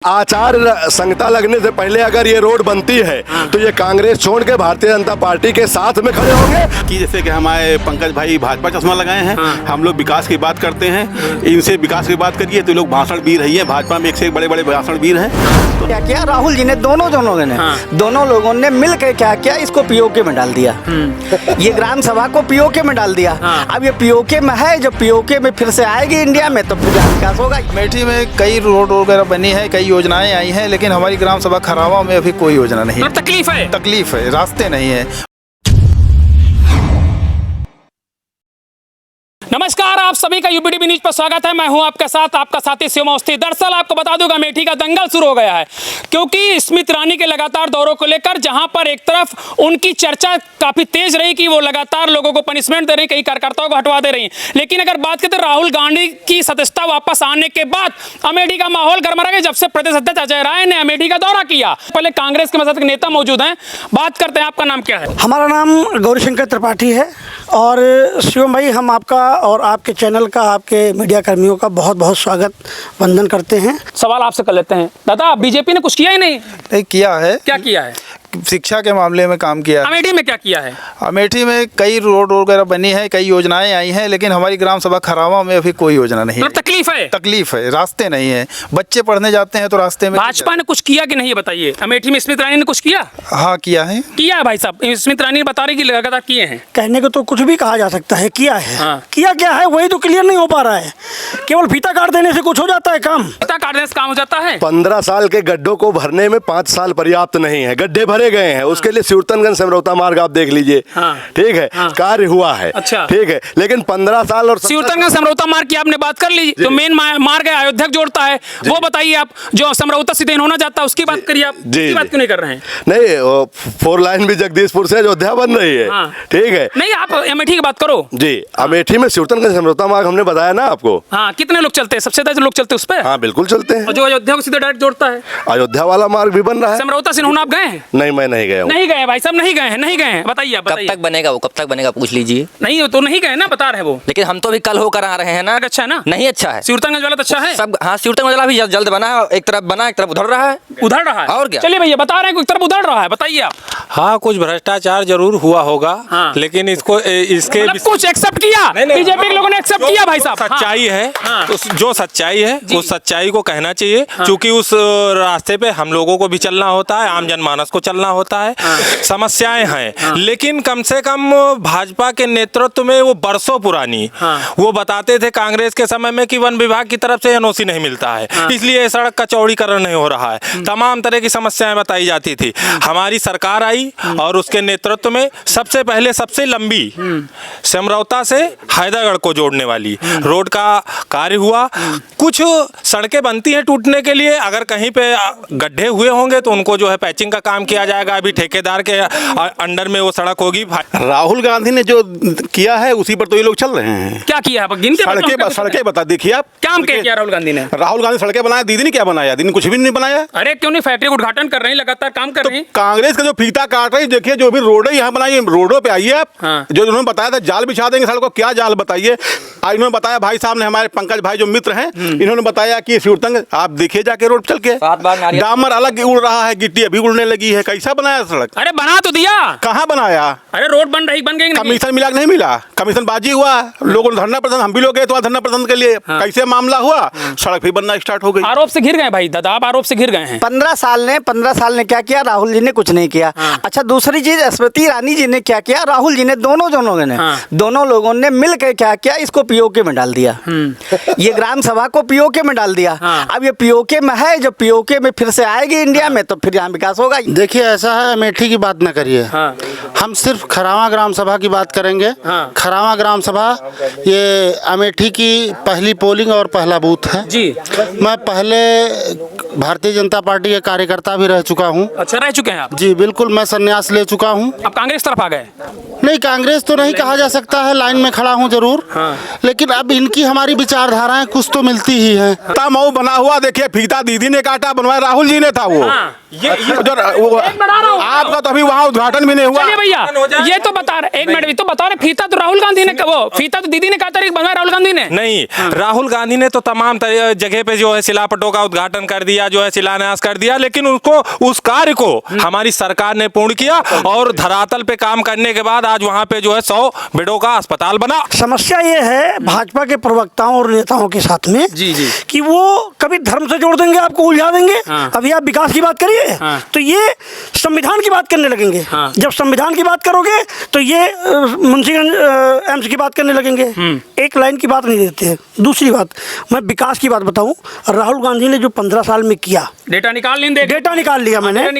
आचार संहिता लगने से पहले अगर ये रोड बनती है तो ये कांग्रेस छोड़ के भारतीय जनता पार्टी के साथ में खड़े होंगे। कि जैसे कि हमारे पंकज भाई भाजपा चश्मा लगाए हैं, हम लोग विकास की बात करते हैं, इनसे विकास की बात करिए तो लोग भाषण वीर ही है, भाजपा में एक से एक बड़े बड़े भाषण वीर हैं। क्या किया राहुल जी ने, दोनों लोगों ने मिल के क्या किया, इसको पीओके में डाल दिया। ये ग्राम सभा को पीओके में डाल दिया। अब ये पीओके में है, जब पीओके में फिर से आएगी इंडिया में तो फिर विकास होगा। अमेठी में कई रोड वगैरह बनी है, कई योजनाएं आई हैं, लेकिन हमारी ग्राम सभा खरावा में अभी कोई योजना नहीं है। तकलीफ है, रास्ते नहीं है। नमस्कार, आप सभी का यूपीटीवी न्यूज पर स्वागत है। मैं हूं आपके साथ, आपका साथी शिव अवस्थी। दरअसल आपको बता दूंगा, अमेठी का दंगल शुरू हो गया है क्योंकि स्मृति ईरानी के लगातार दौरों को लेकर, जहां पर एक तरफ उनकी चर्चा काफी तेज रही कि वो लगातार लोगों को पनिशमेंट दे रही, कई कार्यकर्ताओं को हटवा दे रही, लेकिन अगर बात करें तो राहुल गांधी की सदस्यता वापस आने के बाद अमेठी का माहौल गरमा गया। जब से प्रदेश अध्यक्ष अजय राय ने अमेठी का दौरा किया, पहले कांग्रेस के मसद के नेता मौजूद हैं, बात करते हैं। आपका नाम क्या है? हमारा नाम गौरीशंकर त्रिपाठी है। और शिवम भाई, हम आपका और आपके चैनल का, आपके मीडिया कर्मियों का बहुत बहुत स्वागत वंदन करते हैं। सवाल आपसे कर लेते हैं। दादा, बीजेपी ने कुछ किया ही नहीं किया है। क्या किया है? शिक्षा के मामले में काम किया है। अमेठी में क्या किया है? अमेठी में कई रोड वगैरह बनी है, कई योजनाएं आई हैं, लेकिन हमारी ग्राम सभा खरावा में अभी कोई योजना नहीं है। तकलीफ है, रास्ते नहीं है। बच्चे पढ़ने जाते हैं तो रास्ते में। भाजपा ने कुछ किया कि नहीं, बताइए। अमेठी में स्मृति ईरानी ने कुछ किया? हाँ, किया है भाई साहब। स्मृति ईरानी बता रही कि लगातार किए हैं। कहने को तो कुछ भी कहा जा सकता है, किया है। किया क्या है वही तो क्लियर नहीं हो पा रहा है। केवल फीता काट देने से कुछ हो जाता है काम? फीता काट देने से काम हो जाता है? 15 साल के गड्ढों को भरने में 5 साल पर्याप्त नहीं है। गड्ढे भरे गए हैं, उसके लिए सिवरतनगंज समरौता मार्ग आप देख लीजिए। ठीक है, कार्य हुआ है। अच्छा, ठीक है, लेकिन 15 साल और सिवरतनगंज समरौता मार्ग की आपने बात कर ली, तो मेन मार्ग है, अयोध्या जोड़ता है, वो बताइए आप। जो समरौता सीधे होना चाहता है उसकी बात करिए आप। उसकी बात क्यों नहीं कर रहे हैं? नहीं, 4 लाइन भी जगदीशपुर से अयोध्या बन रही है। ठीक है, नहीं, आप अमेठी की बात करो जी। अमेठी में सिवरतनगंज समरौता मार्ग हमने बताया ना आपको। कितने लोग चलते हैं? सबसे ज्यादा लोग चलते हैं उस पर। हाँ, बिल्कुल चलते हैं। जो अयोध्या को सीधे डायरेक्ट जोड़ता है, अयोध्या वाला मार्ग भी बन रहा है। समरौता सिन्होना आप गए हैं? नहीं, मैं नहीं गया हूँ। नहीं गए भाई साहब, नहीं गए हैं। बताइए आप, कब तक बनेगा वो, कब तक बनेगा पूछ लीजिए। नहीं, तो नहीं गए ना, बता रहे वो। लेकिन हम तो अभी कल होकर आ रहे हैं ना। अच्छा है ना? नहीं अच्छा है। सिवरतनगंज वाला तो अच्छा है सब। हाँ, सिवरतनगंज वाला भी जल्द बना है। एक तरफ बना, एक तरफ उधर रहा है। और क्या? चलिए भैया, बता रहे हैं एक तरफ उधड़ रहा है, बताइए आप। हाँ, कुछ भ्रष्टाचार जरूर हुआ होगा, लेकिन इसके कुछ एक्सेप्ट किया, बीजेपी के लोगों ने एक्सेप्ट किया भाई साहब। सच्चाई है, जो सच्चाई है उस सच्चाई को कहना चाहिए, क्योंकि उस रास्ते पे हम लोगों को भी चलना होता है, आम जनमानस को चलना होता है। समस्याएं हैं, लेकिन कम से कम भाजपा के नेतृत्व में वो बरसों पुरानी, वो बताते थे कांग्रेस के समय में कि वन विभाग की तरफ से एनओसी नहीं मिलता है, इसलिए सड़क का चौड़ीकरण नहीं हो रहा है। तमाम तरह की समस्याएं बताई जाती थी। हमारी सरकार आई और उसके नेतृत्व में सबसे पहले सबसे लंबी समरौता से हैदरगढ़ को जोड़ने वाली रोड का कार्य हुआ। कुछ सड़कें बनती हैं टूटने के लिए, अगर कहीं पे गड्ढे हुए होंगे तो उनको जो है पैचिंग का काम किया जाएगा। अभी ठेकेदार के अंडर में वो सड़क होगी। राहुल गांधी ने जो किया है उसी पर तो ये लोग चल रहे हैं। क्या किया है? सड़कें बता, देखिए आप। काम क्या किया राहुल गांधी ने? सड़कें बनाया, दीदी ने क्या बनाया? दीदी ने कुछ भी नहीं बनाया। अरे क्यों नहीं? फैक्ट्री का उद्घाटन कर रहे हैं, लगातार काम कर रहे हैं। कांग्रेस का जो फीता काट रही, देखिए जो भी रोड है यहाँ बनाई, रोडों पे आइए आप। जो उन्होंने बताया था जाल बिछा देंगे सड़कों, क्या जाल बताइए। आज इन्होंने बताया, भाई साहब ने, हमारे पंकज भाई जो मित्र हैं, इन्होंने बताया कि सिवरतनगंज आप देखिए जाके रोड चल के, डामर अलग उड़ रहा है, गिट्टी अभी उड़ने लगी है। कैसा बनाया सड़क? अरे बना तो दिया। कहाँ बनाया? अरे रोड बन गई। कमीशन मिला नहीं मिला? कमीशन बाजी हुआ, लोगों ने धरना प्रदर्शन, हम भी लोग गए तो धरना प्रदर्शन के लिए। कैसे मामला हुआ? सड़क भी बनना स्टार्ट हो गई। आरोप से घिर गए भाई दादा, आप आरोप से घिर गए हैं। 15 साल ने क्या किया? राहुल जी ने कुछ नहीं किया। अच्छा, दूसरी चीज, स्मृति ईरानी जी ने क्या किया? राहुल जी ने, दोनों लोगों ने मिल के क्या किया? इसको पीओके में डाल दिया। ये ग्राम सभा को पीओके में डाल दिया। अब ये पीओके में है, जब पीओके में फिर से आएगी इंडिया में तो फिर यहाँ विकास होगा। देखिए, ऐसा है, अमेठी की बात न करिए। हम सिर्फ खरावा ग्राम सभा की बात करेंगे। खरावा ग्राम सभा ये अमेठी की पहली पोलिंग और पहला बूथ है जी। मैं पहले भारतीय जनता पार्टी के कार्यकर्ता भी रह चुका हूँ। अच्छा, रह चुके हैं आप? जी बिल्कुल, मैं संन्यास ले चुका हूँ। अब कांग्रेस तरफ आ गए? नहीं, कांग्रेस तो नहीं कहा जा सकता है, लाइन में खड़ा हूँ जरूर। लेकिन अब इनकी हमारी विचारधाराएं कुछ तो मिलती ही है। मऊ बना हुआ, देखिए फीता दीदी ने काटा, बनवाया राहुल जी ने था वो। आपका तो अभी वहाँ उद्घाटन भी नहीं हुआ। चलिए भैया ये तो बता रहे, एक मिनट भी तो बता रहे, फीता तो राहुल गांधी ने, वो फीता तो दीदी ने कहा तारीख बनवाया राहुल गांधी ने नहीं। राहुल गांधी ने तो तमाम जगह पे जो है शिलापटों का उद्घाटन कर दिया, जो है शिलान्यास कर दिया, लेकिन उसको उस कार्य को हमारी सरकार ने पूर्ण किया और धरातल पे काम करने के बाद आज वहाँ पे जो है 100 बेडों का अस्पताल बना। समस्या ये है भाजपा के प्रवक्ताओं और नेताओं के साथ में कि वो कभी धर्म से जोड़ देंगे, आपको उलझा देंगे। अभी आप विकास की बात करिए तो ये संविधान की बात करने लगेंगे, जब संविधान की बात करोगे तो ये मुंशीगंज एम्स की बात करने लगेंगे। एक लाइन की बात नहीं देते हैं। दूसरी बात, मैं विकास की बात बताऊं, राहुल गांधी ने जो 15 साल में किया, डेटा निकाल लेंगे, डेटा निकाल लिया मैंने,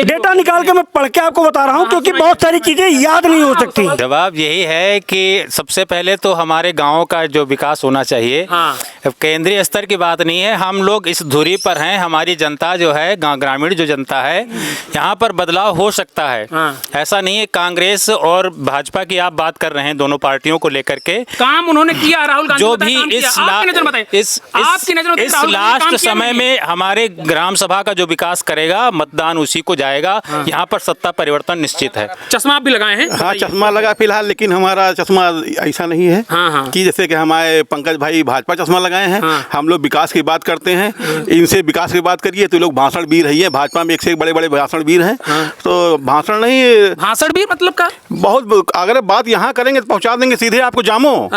डेटा निकाल के मैं पढ़ के आपको बता रहा हूँ, क्योंकि बहुत सारी चीजें याद नहीं हो सकती। जवाब यही है कि सबसे पहले तो हमारे गाँव का जो विकास होना चाहिए, केंद्रीय स्तर की बात नहीं है, हम लोग इस धुरी पर हैं, हमारी जनता जो है, ग्रामीण जो जनता है, यहाँ पर बदलाव हो सकता है। ऐसा नहीं है कांग्रेस और भाजपा की आप बात कर रहे हैं, दोनों पार्टियों को लेकर के काम उन्होंने किया। राहुल गांधी जो भी इस लास्ट समय में हमारे ग्राम सभा का जो विकास करेगा, मतदान उसी को जाएगा। यहाँ पर सत्ता परिवर्तन निश्चित है। चश्मा आप भी लगाए हैं? हाँ, चश्मा लगा फिलहाल, लेकिन हमारा चश्मा ऐसा नहीं है कि जैसे कि हमारे पंकज भाई भाजपा चश्मा लगाए हैं। हम लोग विकास की बात करते हैं, इनसे विकास की बात करिए तो लोग भाषण वीर है। भाजपा में एक से एक बड़े बड़े भाषण वीर हैं, तो भाषण नहीं, भाषण वीर मतलब का बहुत, अगर बात यहाँ करेंगे तो पहुँचा देंगे सीधे आपको जामो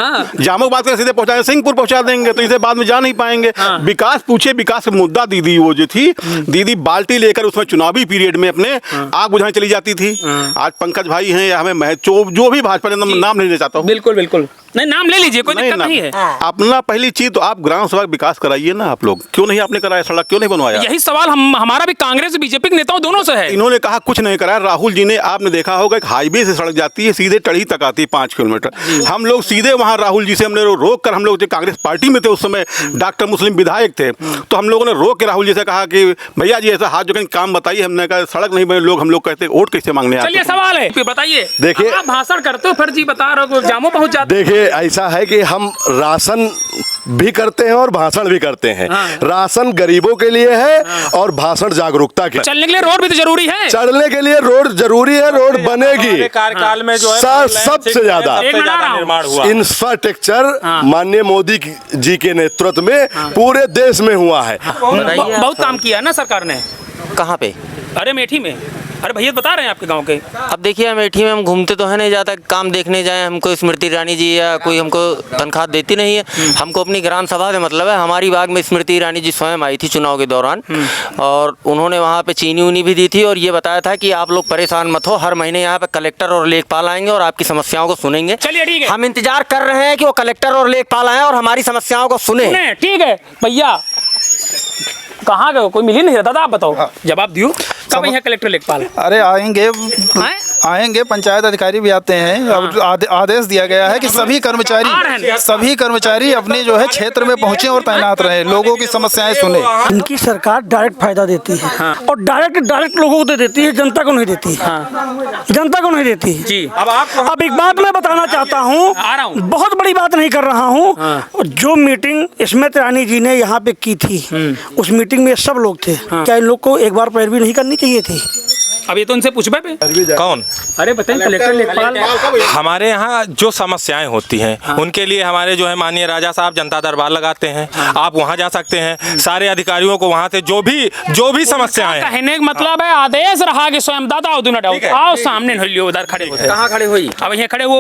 बात करें सीधे पहुँचा देंगे, सिंहपुर पहुँचा देंगे, तो इसे बाद में जा नहीं पाएंगे। विकास पूछे, विकास का मुद्दा दीदी वो जो थी, दीदी बाल्टी लेकर उसमें चुनावी पीरियड में अपने आग बुझाने चली जाती थी। आज पंकज भाई हैं या हमें जो भी भाजपा ने, नाम नहीं ले चाहता हूँ। बिल्कुल बिल्कुल नहीं, नाम ले लीजिए, कोई दिक्कत नहीं है। अपना पहली चीज तो आप ग्राम सभा विकास कराइए ना। आप लोग क्यों नहीं आपने कराया, सड़क क्यों नहीं बनवाया? यही सवाल हमारा भी कांग्रेस बीजेपी के नेताओं दोनों से है। इन्होंने कहा कुछ नहीं कराया। राहुल जी ने, आपने देखा होगा एक हाईवे से सड़क जाती है सीधे टढ़ी तक आती है 5 किलोमीटर। हम लोग सीधे वहाँ राहुल जी से हमने रोक कर, हम लोग कांग्रेस पार्टी में थे उस समय, डॉक्टर मुस्लिम विधायक थे, तो हम लोगों ने रोक के राहुल जी से कहा कि भैया जी ऐसा हाथ जो कहीं काम बताइए। हमने कहा सड़क नहीं बने, लोग हम लोग कहते वोट कैसे मांगने आते। चलिए सवाल है, बताइए। देखिए, आप भाषण करते हो, फिर जी बता रहे हो जामो पहुंच जाते। देखिए ऐसा है कि हम राशन भी करते हैं और भाषण भी करते हैं। राशन गरीबों के लिए है और भाषण जागरूकता के। चलने के लिए रोड भी तो जरूरी है। चलने के लिए रोड जरूरी है, रोड बनेगी। कार्यकाल में जो है सबसे ज्यादा निर्माण हुआ इंफ्रास्ट्रक्चर माननीय मोदी जी के नेतृत्व में पूरे देश में हुआ है। बहुत काम किया है ना सरकार ने। कहाँ पे? अरे अमेठी में। अरे भैया बता रहे हैं आपके गांव के। अब देखिए अमेठी में हम घूमते तो है नहीं, ज़्यादा काम देखने जाए हमको स्मृति ईरानी जी या कोई हमको तनख्वाह देती नहीं है। हमको अपनी ग्राम सभा से मतलब है। हमारी बाग में स्मृति ईरानी जी स्वयं आई थी चुनाव के दौरान, और उन्होंने वहाँ पे चीनी उनी भी दी थी और ये बताया था कि आप लोग परेशान मत हो, हर महीने यहाँ पे कलेक्टर और लेखपाल आएंगे और आपकी समस्याओं को सुनेंगे। चलिए ठीक है, हम इंतजार कर रहे हैं कि वो कलेक्टर और लेखपाल आए और हमारी समस्याओं को सुने। ठीक है भैया, कहाँ गए? कोई मिल ही नहीं रहा। दादा आप बताओ, जवाब दियो। कब यहाँ कलेक्टर लेखपाल? अरे आएंगे, पंचायत अधिकारी भी आते हैं। अब आदेश दिया गया है कि सभी कर्मचारी अपने जो है क्षेत्र में पहुंचे और तैनात रहे, लोगों की समस्याएं सुने। इनकी सरकार डायरेक्ट फायदा देती है और डायरेक्ट लोगों को दे देती है, जनता को नहीं देती। जनता को नहीं देती जी। अब एक बात मैं बताना चाहता हूँ, बहुत बड़ी बात नहीं कर रहा हूँ। जो मीटिंग स्मृति ईरानी जी ने यहाँ पे की थी, उस मीटिंग में सब लोग थे। क्या इन लोग को एक बार पैरवी नहीं करनी चाहिए थी? अब ये तो उनसे पूछ पे कौन? अरे बताइए, कलेक्टर लेखपाल। हमारे यहाँ जो समस्याएं होती हैं उनके लिए हमारे जो है माननीय राजा साहब जनता दरबार लगाते हैं। आप वहाँ जा सकते हैं, सारे अधिकारियों को वहाँ से जो भी समस्याएं हैं। कहने का मतलब है आदेश रहा कि स्वयं दादा आओ सामने लियो, उधर खड़े हो। कहाँ खड़े हुई? अब यहाँ खड़े हो।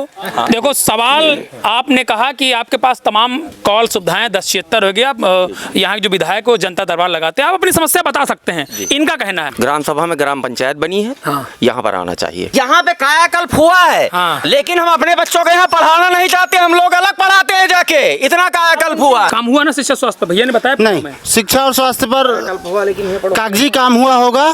देखो सवाल आपने कहा कि आपके पास तमाम कॉल सुविधाएं 1076 हो गया। आप यहाँ जो विधायक को जनता दरबार लगाते हैं, आप अपनी समस्या बता सकते हैं। इनका कहना है ग्राम सभा में ग्राम पंचायत बनी है, यहाँ पर आना चाहिए। यहाँ पे कायाकल्प हुआ है, लेकिन हम अपने बच्चों को यहाँ पढ़ाना नहीं चाहते, हम लोग अलग पढ़ाते हैं जाके। इतना कायाकल्प हुआ। काम हुआ ना शिक्षा स्वास्थ्य? भैया ने बताया नहीं, शिक्षा और स्वास्थ्य पर कागजी काम हुआ होगा,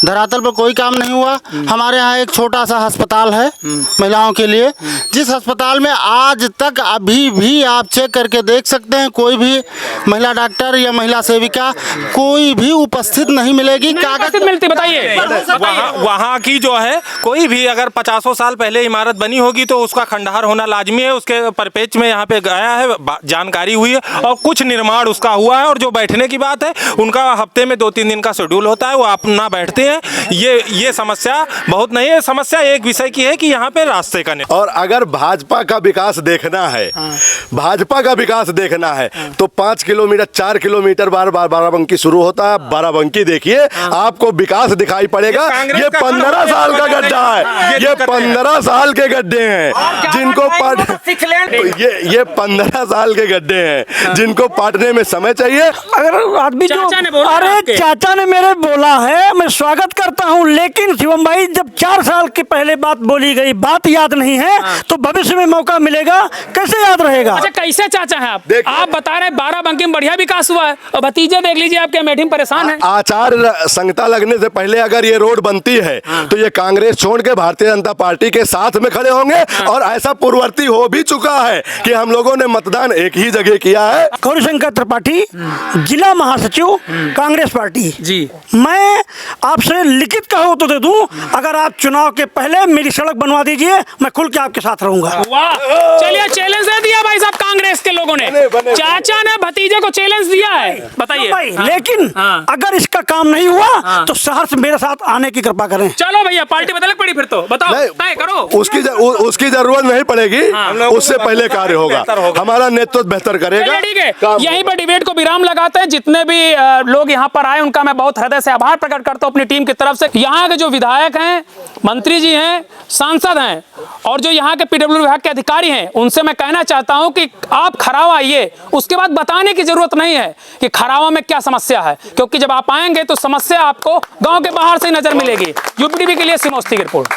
धरातल पर कोई काम नहीं हुआ। हमारे यहाँ एक छोटा सा अस्पताल है महिलाओं के लिए, जिस अस्पताल में आज तक अभी भी आप चेक करके देख सकते हैं, कोई भी महिला डॉक्टर या महिला सेविका कोई भी उपस्थित नहीं मिलेगी। कागज मिलती, बताइए वहाँ की जो है कोई भी अगर 50 साल पहले इमारत बनी होगी तो उसका खंडहर होना लाजमी है। उसके परिपेक्ष में यहाँ पे गया है, जानकारी हुई है और कुछ निर्माण उसका हुआ है। और जो बैठने की बात है, उनका हफ्ते में 2-3 दिन का शेड्यूल होता है, वो अपना बैठते हैं। ये समस्या बहुत नहीं है। समस्या एक विषय की है कि यहाँ पे रास्ते का नहीं। और अगर भाजपा का विकास देखना है, भाजपा का विकास देखना है तो 5 किलोमीटर 4 किलोमीटर बाराबंकी शुरू होता है। बाराबंकी देखिए, आपको विकास दिखाई पड़ेगा। ये 15 साल का गड्ढा है, ये 15 साल के गड्ढे हैं जिनको ये 15 साल के गड्ढे हैं जिनको पाटने में समय चाहिए। अगर आदमी जो अरे चाचा ने मेरे बोला है, मैं स्वागत करता हूं, लेकिन शिवम भाई जब 4 साल के पहले बात बोली गई, बात याद नहीं है तो भविष्य में मौका मिलेगा, कैसे याद रहेगा? अच्छा, कैसे चाचा हैं आप बता रहे 12 में बढ़िया विकास हुआ है और भतीजे देख लीजिए आपके अमेठी में परेशान है। आचार संहिता लगने से पहले अगर ये रोड बनती है तो ये कांग्रेस छोड़ के भारतीय जनता पार्टी के साथ में खड़े होंगे। और ऐसा पूर्ववर्ती हो भी चुका है कि हम लोगों ने मतदान एक ही जगह किया है। गौरीशंकर त्रिपाठी, जिला महासचिव कांग्रेस पार्टी जी। मैं आपसे लिखित कहो तो दे दूं, अगर आप चुनाव के पहले मेरी सड़क बनवा दीजिए, मैं खुल के आपके साथ रहूंगा। वाह, चलिए चैलेंज दे दिया भाई साहब कांग्रेस के लोगों ने। चाचा ने भतीजे को चैलेंज दिया है, बताइए। लेकिन अगर इसका काम नहीं हुआ तो शहर से मेरे साथ आने की कृपा करें। चलो भैया, पार्टी बदलनी पड़ी फिर तो बताओ, तय करो। उसकी जरूरत नहीं पड़ेगी, उससे पहले कार्य होगा। हमारा नेतृत्व बेहतर करेगा। ठीक है, यहीं पर डिबेट को विराम लगाते हैं। जितने भी लोग यहाँ पर आए उनका मैं बहुत हृदय से आभार प्रकट करता हूँ अपनी टीम की तरफ से। यहाँ के जो विधायक हैं, मंत्री जी हैं, सांसद हैं और जो यहाँ के पीडब्ल्यू विभाग के अधिकारी हैं, उनसे मैं कहना चाहता हूँ कि आप खरावा आइए, उसके बाद बताने की जरूरत नहीं है कि खरावा में क्या समस्या है, क्योंकि जब आप आएंगे तो समस्या आपको गांव के बाहर से नजर मिलेगी। यूपीटीवी के लिए सिमोस्ती की रिपोर्ट।